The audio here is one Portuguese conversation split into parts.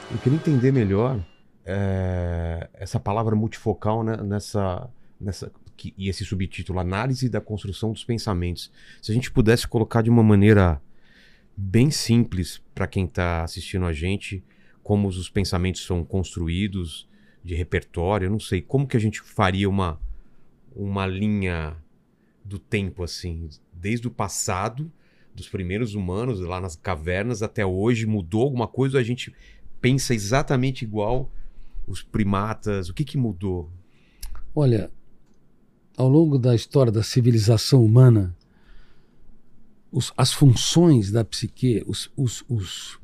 Eu queria entender melhor essa palavra multifocal, né, e esse subtítulo, Análise da Construção dos Pensamentos. Se a gente pudesse colocar de uma maneira bem simples para quem está assistindo a gente, como os pensamentos são construídos, de repertório, eu não sei, como que a gente faria uma linha do tempo, assim, desde o passado, dos primeiros humanos, lá nas cavernas, até hoje, mudou alguma coisa ou a gente pensa exatamente igual os primatas? O que mudou? Olha, ao longo da história da civilização humana, as funções da psique, os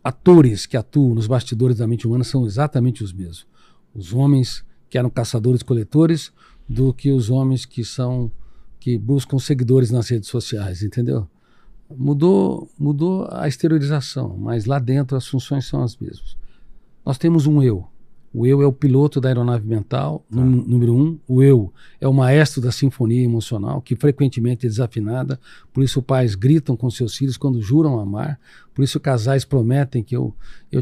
atores que atuam nos bastidores da mente humana são exatamente os mesmos. Os homens que eram caçadores-coletores do que os homens que buscam seguidores nas redes sociais, entendeu? Mudou a exteriorização, mas lá dentro as funções são as mesmas. Nós temos um eu. O eu é o piloto da aeronave mental, número 1. O eu é o maestro da sinfonia emocional, que frequentemente é desafinada. Por isso pais gritam com seus filhos quando juram amar. Por isso casais prometem que eu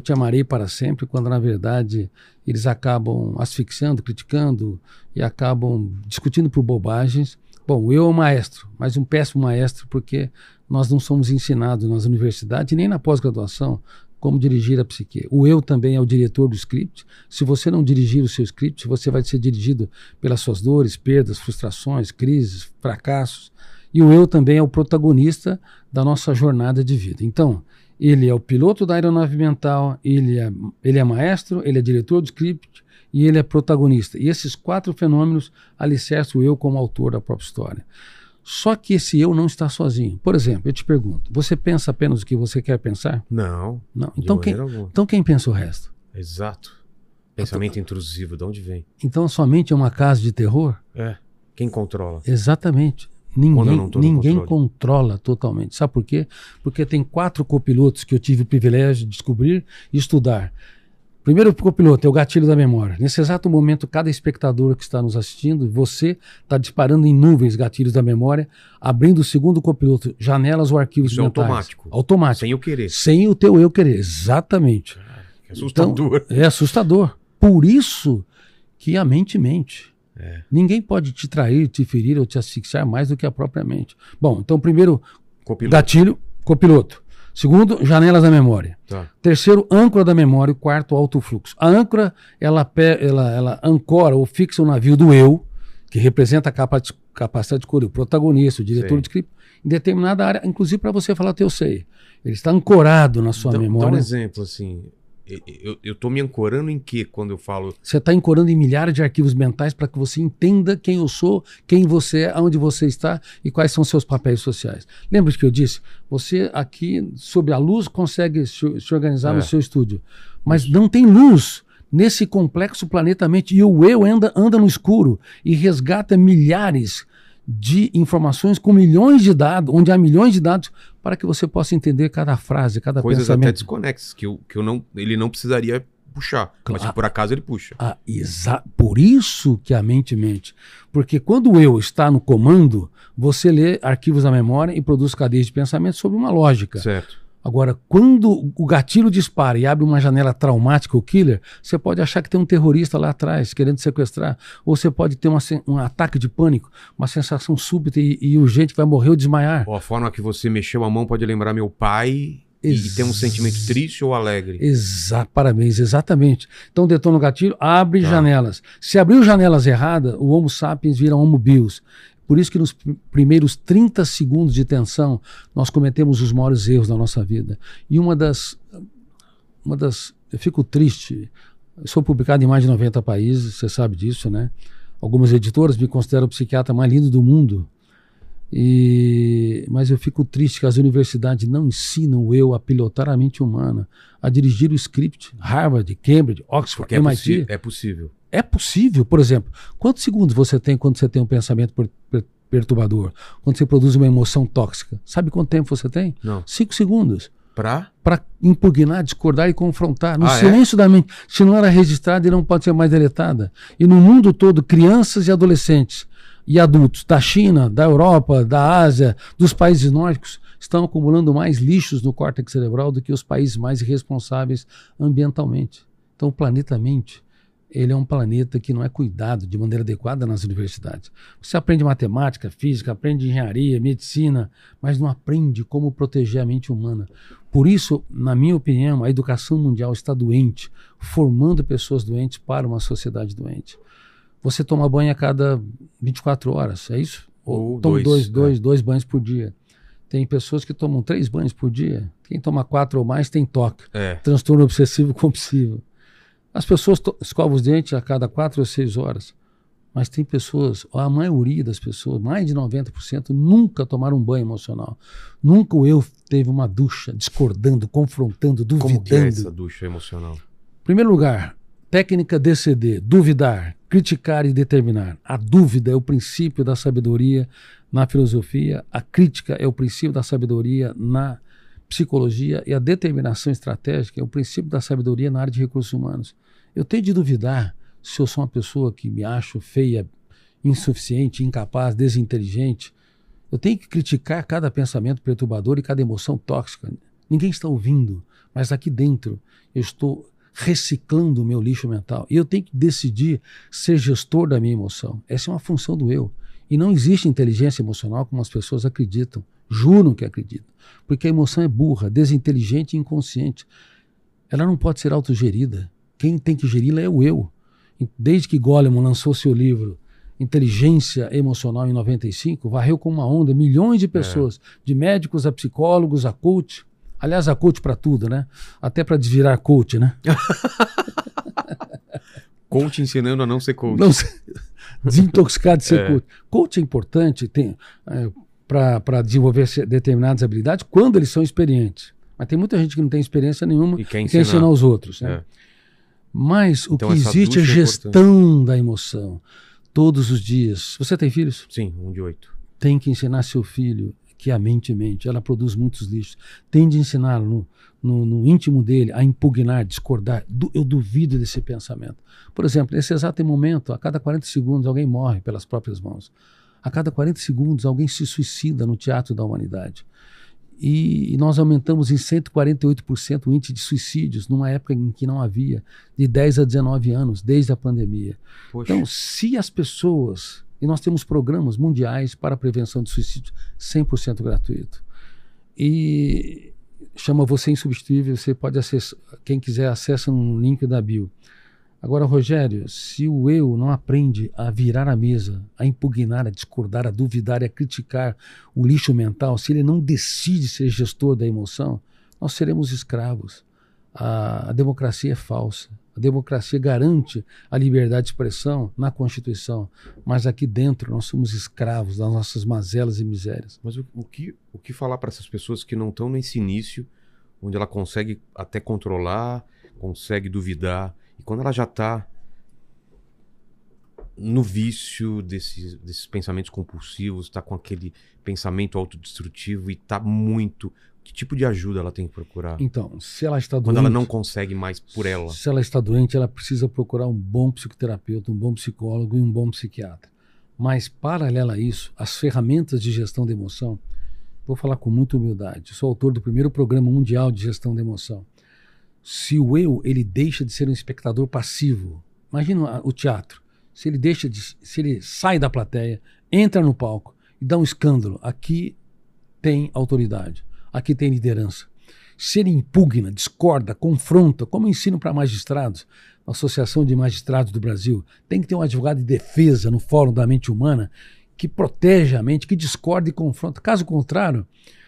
te amarei para sempre, quando na verdade eles acabam asfixiando, criticando e acabam discutindo por bobagens. Bom, o eu é o maestro, mas um péssimo maestro, porque nós não somos ensinados nas universidades nem na pós-graduação como dirigir a psique. O eu também é o diretor do script. Se você não dirigir o seu script, você vai ser dirigido pelas suas dores, perdas, frustrações, crises, fracassos. E o eu também é o protagonista da nossa jornada de vida. Então, ele é o piloto da aeronave mental, ele é maestro, ele é diretor do script e ele é protagonista. E esses 4 fenômenos alicerçam o eu como autor da própria história. Só que esse eu não está sozinho. Por exemplo, eu te pergunto, você pensa apenas o que você quer pensar? Não. Então quem pensa o resto? Exato. Pensamento intrusivo, de onde vem? Então a sua mente é uma casa de terror? Quem controla? Exatamente. Ninguém controla totalmente. Sabe por quê? Porque tem 4 copilotos que eu tive o privilégio de descobrir e estudar. Primeiro copiloto é o gatilho da memória. Nesse exato momento, cada espectador que está nos assistindo, você está disparando em nuvens gatilhos da memória, abrindo o segundo copiloto, janelas ou arquivos mentais. Isso é automático? Automático. Sem eu querer? Sem o teu eu querer, exatamente. É assustador. Então, é assustador. Por isso que a mente mente. Ninguém pode te trair, te ferir ou te asfixiar mais do que a própria mente. Bom, então primeiro, gatilho, copiloto. Segundo, janelas da memória. Terceiro, âncora da memória. Quarto, alto fluxo. A âncora, ela ancora ou fixa o navio do eu, que representa a capacidade de escolher o protagonista, o diretor de script, em determinada área, inclusive para você falar teu sei. Ele está ancorado na sua memória. Dá um exemplo, assim. Eu estou me ancorando em quê quando eu falo? Você está ancorando em milhares de arquivos mentais para que você entenda quem eu sou, quem você é, aonde você está e quais são seus papéis sociais. Lembra que eu disse? Você aqui, sob a luz, consegue se organizar no seu estúdio. Mas não tem luz nesse complexo planeta mente. E o eu anda no escuro e resgata milhares de informações com milhões de dados, onde há milhões de dados, para que você possa entender cada frase, cada coisas pensamento. Até desconexas, que ele não precisaria puxar, mas se por acaso ele puxa. Por isso que a mente mente. Porque quando o eu está no comando, você lê arquivos da memória e produz cadeias de pensamento sobre uma lógica. Certo. Agora, quando o gatilho dispara e abre uma janela traumática, o killer, você pode achar que tem um terrorista lá atrás querendo sequestrar, ou você pode ter um ataque de pânico, uma sensação súbita e urgente que vai morrer ou desmaiar. Ou a forma que você mexeu a mão pode lembrar meu pai e ter um sentimento triste ou alegre. Parabéns, exatamente. Então detona o gatilho, abre janelas. Se abriu janelas erradas, o Homo sapiens vira Homo bios. Por isso que nos primeiros 30 segundos de tensão, nós cometemos os maiores erros da nossa vida. E uma das... Eu fico triste. Eu sou publicado em mais de 90 países, você sabe disso, né? Algumas editoras me consideram o psiquiatra mais lindo do mundo. Mas eu fico triste que as universidades não ensinam o eu a pilotar a mente humana, a dirigir o script. Harvard, Cambridge, Oxford, porque MIT. É possível. É possível, por exemplo, quantos segundos você tem quando você tem um pensamento perturbador? Quando você produz uma emoção tóxica? Sabe quanto tempo você tem? Não. 5 segundos. Para impugnar, discordar e confrontar. No silêncio da mente. Se não era registrada e não pode ser mais deletada. E no mundo todo, crianças e adolescentes e adultos da China, da Europa, da Ásia, dos países nórdicos, estão acumulando mais lixos no córtex cerebral do que os países mais irresponsáveis ambientalmente. Então, o planeta mente, ele é um planeta que não é cuidado de maneira adequada nas universidades. Você aprende matemática, física, aprende engenharia, medicina, mas não aprende como proteger a mente humana. Por isso, na minha opinião, a educação mundial está doente, formando pessoas doentes para uma sociedade doente. Você toma banho a cada 24 horas, é isso? Ou toma dois banhos por dia. Tem pessoas que tomam 3 banhos por dia. Quem toma 4 ou mais tem TOC, transtorno obsessivo compulsivo. As pessoas escovam os dentes a cada 4 ou 6 horas. Mas tem pessoas, a maioria das pessoas, mais de 90%, nunca tomaram um banho emocional. Nunca o eu teve uma ducha, discordando, confrontando, duvidando. Como que é essa ducha emocional? Em primeiro lugar, técnica DCD, duvidar, criticar e determinar. A dúvida é o princípio da sabedoria na filosofia, a crítica é o princípio da sabedoria na psicologia e a determinação estratégica é o princípio da sabedoria na área de recursos humanos. Eu tenho de duvidar se eu sou uma pessoa que me acho feia, insuficiente, incapaz, desinteligente. Eu tenho que criticar cada pensamento perturbador e cada emoção tóxica. Ninguém está ouvindo, mas aqui dentro eu estou reciclando o meu lixo mental. E eu tenho que decidir ser gestor da minha emoção. Essa é uma função do eu. E não existe inteligência emocional como as pessoas acreditam. Juram que acreditam. Porque a emoção é burra, desinteligente e inconsciente. Ela não pode ser autogerida. Quem tem que geri-la é o eu. Desde que Goleman lançou seu livro Inteligência Emocional em 95, varreu com uma onda milhões de pessoas, de médicos a psicólogos, a coach. Aliás, a coach para tudo, né? Até para desvirar coach, né? Coach ensinando a não ser coach. Não ser, desintoxicar de ser coach. Coach é importante para desenvolver determinadas habilidades quando eles são experientes. Mas tem muita gente que não tem experiência nenhuma e quer ensinar os outros. Né? Mas então, o que existe é gestão da emoção. Todos os dias. Você tem filhos? Sim, 1 de 8. Tem que ensinar seu filho que a mente mente. Ela produz muitos lixos. Tem de ensiná-lo no íntimo dele a impugnar, discordar. Eu duvido desse pensamento. Por exemplo, nesse exato momento, a cada 40 segundos alguém morre pelas próprias mãos. A cada 40 segundos alguém se suicida no teatro da humanidade. E nós aumentamos em 148% o índice de suicídios numa época em que não havia, de 10 a 19 anos, desde a pandemia. Poxa. Então, se as pessoas... E nós temos programas mundiais para a prevenção de suicídio 100% gratuito. E chama Você Insubstituível, você pode acessar, quem quiser acessa no link da bio. Agora, Rogério, se o eu não aprende a virar a mesa, a impugnar, a discordar, a duvidar, a criticar o lixo mental, se ele não decide ser gestor da emoção, nós seremos escravos. A democracia é falsa. A democracia garante a liberdade de expressão na Constituição, mas aqui dentro nós somos escravos das nossas mazelas e misérias. Mas o que falar para essas pessoas que não estão nesse início, onde ela consegue até controlar, consegue duvidar, e quando ela já está no vício desses pensamentos compulsivos, está com aquele pensamento autodestrutivo e está muito... Que tipo de ajuda ela tem que procurar? Então, se ela está doente... Quando ela não consegue mais por ela. Se ela está doente, ela precisa procurar um bom psicoterapeuta, um bom psicólogo e um bom psiquiatra. Mas, paralela a isso, as ferramentas de gestão da emoção, vou falar com muita humildade, sou autor do primeiro programa mundial de gestão da emoção. Se o eu, ele deixa de ser um espectador passivo, imagina o teatro, se ele sai da plateia, entra no palco e dá um escândalo, aqui tem autoridade. Aqui tem liderança. Se ele impugna, discorda, confronta, como eu ensino para magistrados, na Associação de Magistrados do Brasil, tem que ter um advogado de defesa no Fórum da Mente Humana que protege a mente, que discorda e confronta. Caso contrário,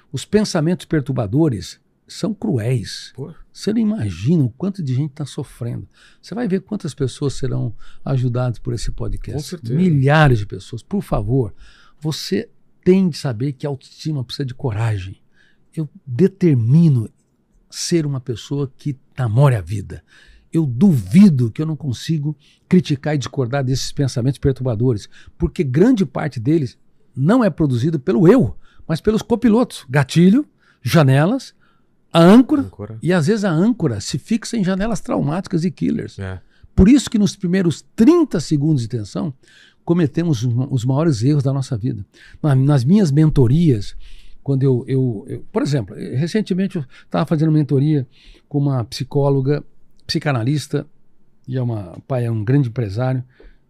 os pensamentos perturbadores são cruéis. Você não imagina o quanto de gente está sofrendo. Você vai ver quantas pessoas serão ajudadas por esse podcast. Com certeza. Milhares de pessoas. Por favor, você tem de saber que a autoestima precisa de coragem. Eu determino ser uma pessoa que namore a vida. Eu duvido que eu não consigo criticar e discordar desses pensamentos perturbadores, porque grande parte deles não é produzido pelo eu, mas pelos copilotos. Gatilho, janelas, a âncora. E às vezes a âncora se fixa em janelas traumáticas e killers. Por isso que nos primeiros 30 segundos de tensão, cometemos os maiores erros da nossa vida. Nas minhas mentorias, Quando por exemplo, recentemente eu estava fazendo mentoria com uma psicóloga, psicanalista, e o pai é um grande empresário.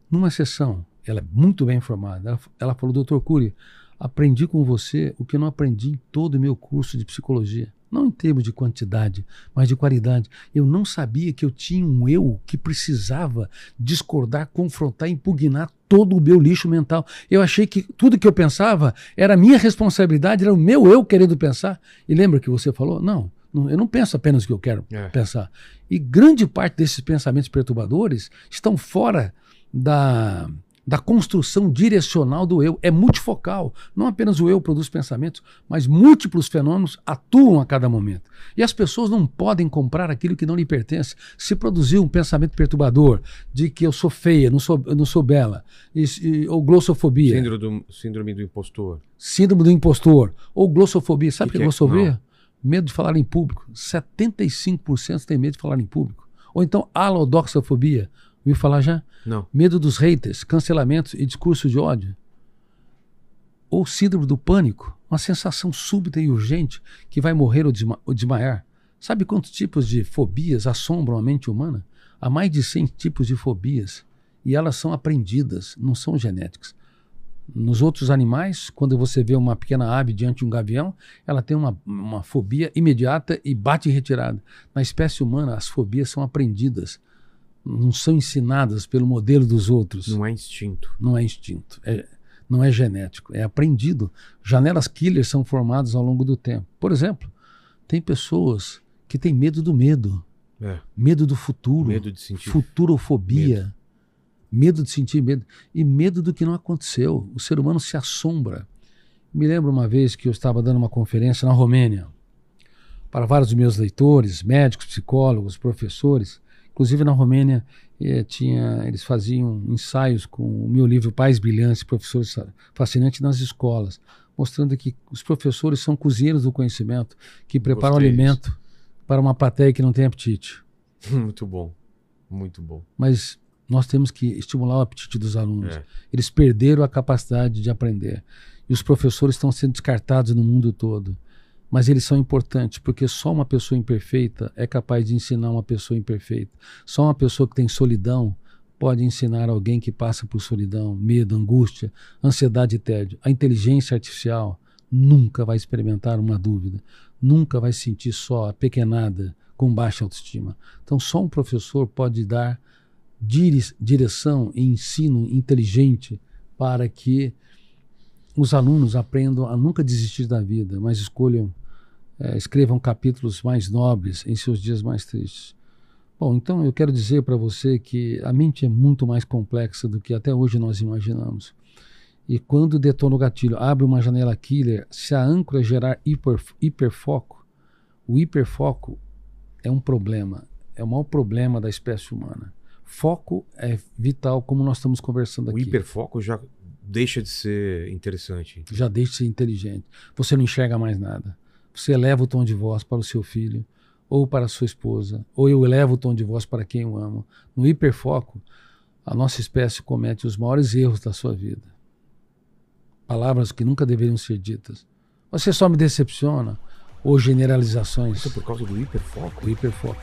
Numa sessão, ela é muito bem informada, ela falou: doutor Cury, aprendi com você o que eu não aprendi em todo o meu curso de psicologia. Não em termos de quantidade, mas de qualidade. Eu não sabia que eu tinha um eu que precisava discordar, confrontar, impugnar todo o meu lixo mental. Eu achei que tudo que eu pensava era minha responsabilidade, era o meu eu querendo pensar. E lembra que você falou? Não, eu não penso apenas o que eu quero pensar. E grande parte desses pensamentos perturbadores estão fora da construção direcional do eu. É multifocal. Não apenas o eu produz pensamentos, mas múltiplos fenômenos atuam a cada momento. E as pessoas não podem comprar aquilo que não lhe pertence. Se produzir um pensamento perturbador de que eu sou feia, não sou bela, ou glossofobia. Síndrome do impostor. Síndrome do impostor. Ou glossofobia. Sabe o que é glossofobia? Não. Medo de falar em público. 75% tem medo de falar em público. Ou então alodoxofobia. Ouviu falar já? Não. Medo dos haters, cancelamentos e discurso de ódio. Ou síndrome do pânico, uma sensação súbita e urgente que vai morrer ou desmaiar. Sabe quantos tipos de fobias assombram a mente humana? Há mais de 100 tipos de fobias. E elas são aprendidas, não são genéticas. Nos outros animais, quando você vê uma pequena ave diante de um gavião, ela tem uma fobia imediata e bate em retirada. Na espécie humana, as fobias são aprendidas. Não são ensinadas pelo modelo dos outros. Não é instinto. Não é instinto. Não é genético. É aprendido. Janelas killers são formadas ao longo do tempo. Por exemplo, tem pessoas que têm medo do medo. Medo do futuro. Medo de sentir. Futurofobia. Medo de sentir medo. E medo do que não aconteceu. O ser humano se assombra. Me lembro uma vez que eu estava dando uma conferência na Romênia para vários dos meus leitores, médicos, psicólogos, professores. Inclusive na Romênia eles faziam ensaios com o meu livro Pais Brilhantes, Professores Fascinantes nas escolas, mostrando que os professores são cozinheiros do conhecimento, que preparam alimento para uma plateia que não tem apetite. Muito bom, muito bom. Mas nós temos que estimular o apetite dos alunos. Eles perderam a capacidade de aprender. E os professores estão sendo descartados no mundo todo. Mas eles são importantes, porque só uma pessoa imperfeita é capaz de ensinar uma pessoa imperfeita. Só uma pessoa que tem solidão pode ensinar alguém que passa por solidão, medo, angústia, ansiedade e tédio. A inteligência artificial nunca vai experimentar uma dúvida, nunca vai sentir só apequenada, com baixa autoestima. Então só um professor pode dar direção e ensino inteligente para que os alunos aprendam a nunca desistir da vida, mas escrevam capítulos mais nobres em seus dias mais tristes. Bom, então eu quero dizer para você que a mente é muito mais complexa do que até hoje nós imaginamos. E quando detona o gatilho, abre uma janela killer, se a âncora gerar hiperfoco, o hiperfoco é um problema, é o maior problema da espécie humana. Foco é vital, como nós estamos conversando aqui. O hiperfoco já deixa de ser interessante. Já deixa de ser inteligente. Você não enxerga mais nada. Você eleva o tom de voz para o seu filho, ou para a sua esposa, ou eu elevo o tom de voz para quem eu amo. No hiperfoco, a nossa espécie comete os maiores erros da sua vida. Palavras que nunca deveriam ser ditas. Você só me decepciona, ou generalizações. Isso é por causa do hiperfoco? O hiperfoco.